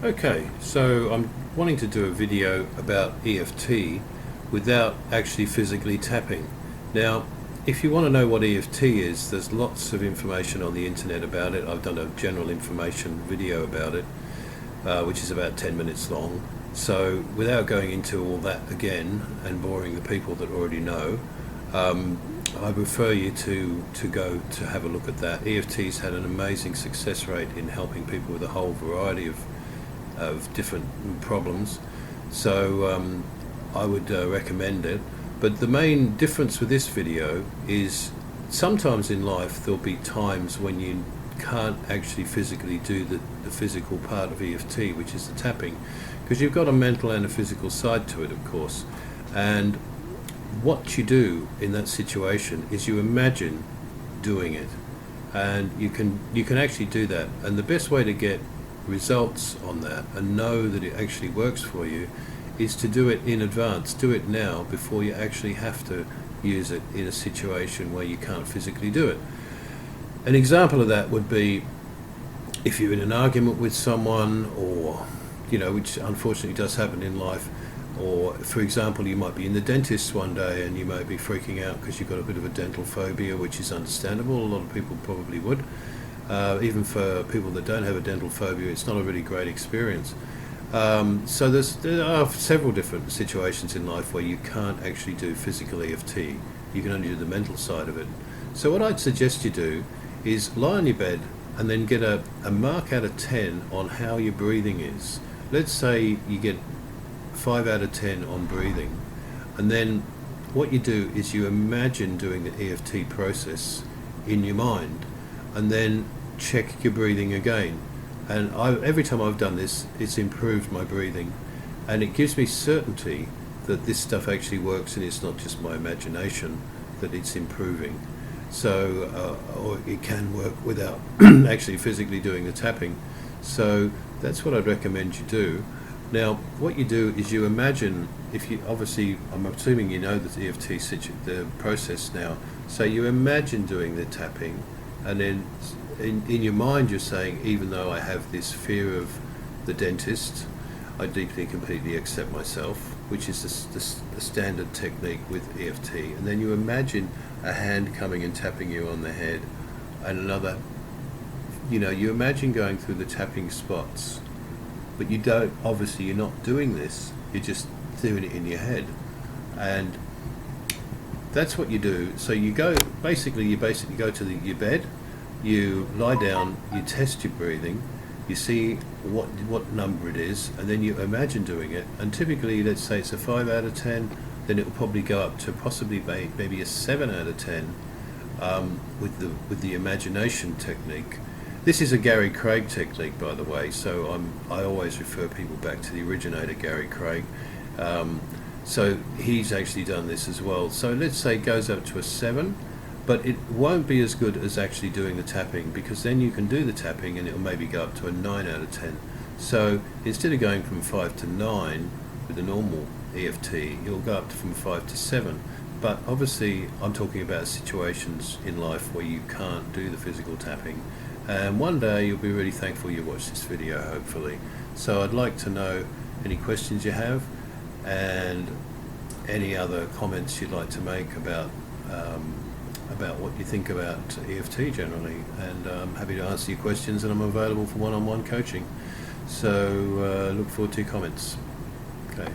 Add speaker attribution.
Speaker 1: Okay, so I'm wanting to do a video about EFT without actually physically tapping. Now, if you want to know what EFT is, there's lots of information on the internet about it. I've done a general information video about it, which is about 10 minutes long. So without going into all that again and boring the people that already know, I refer you to go to have a look at that. EFT's had an amazing success rate in helping people with a whole variety of different problems, so I would recommend it. But the main difference with this video is sometimes in life there'll be times when you can't actually physically do the physical part of EFT, which is the tapping, because you've got a mental and a physical side to it, of course. And what you do in that situation is you imagine doing it, and you can actually do that. And the best way to get results on that and know that it actually works for you is to do it in advance. Do it now before you actually have to use it in a situation where you can't physically do it. An example of that would be if you're in an argument with someone, or which unfortunately does happen in life. Or, for example, you might be in the dentist one day and you might be freaking out because you've got a bit of a dental phobia, which is understandable. A lot of people probably would. Even for people that don't have a dental phobia, it's not a really great experience. So there are several different situations in life where you can't actually do physical EFT. You can only do the mental side of it. So what I'd suggest you do is lie on your bed and then get a mark out of 10 on how your breathing is. Let's say you get 5 out of 10 on breathing, and then what you do is you imagine doing the EFT process in your mind, and then check your breathing again. And every time I've done this, it's improved my breathing, and it gives me certainty that this stuff actually works and it's not just my imagination, that it's improving. So or it can work without actually physically doing the tapping. So that's what I'd recommend you do. Now, what you do is you imagine, obviously, I'm assuming you know the EFT the process now, so you imagine doing the tapping, and then in your mind you're saying, even though I have this fear of the dentist, I deeply and completely accept myself, which is the standard technique with EFT. And then you imagine a hand coming and tapping you on the head, and another, you imagine going through the tapping spots. But you don't, obviously you're not doing this, you're just doing it in your head. And that's what you do. So you basically go to your bed, you lie down, you test your breathing, you see what number it is, and then you imagine doing it. And typically, let's say it's a 5 out of 10, then it will probably go up to possibly maybe a 7 out of 10 with the imagination technique. This is a Gary Craig technique, by the way, so I always refer people back to the originator, Gary Craig. So he's actually done this as well. So let's say it goes up to a 7, but it won't be as good as actually doing the tapping, because then you can do the tapping and it'll maybe go up to a 9 out of 10. So instead of going from 5 to 9 with the normal EFT, you'll go up from 5 to 7. But obviously I'm talking about situations in life where you can't do the physical tapping. And one day you'll be really thankful you watched this video, hopefully. So I'd like to know any questions you have and any other comments you'd like to make about what you think about EFT generally. And I'm happy to answer your questions, and I'm available for one-on-one coaching. So look forward to your comments. Okay.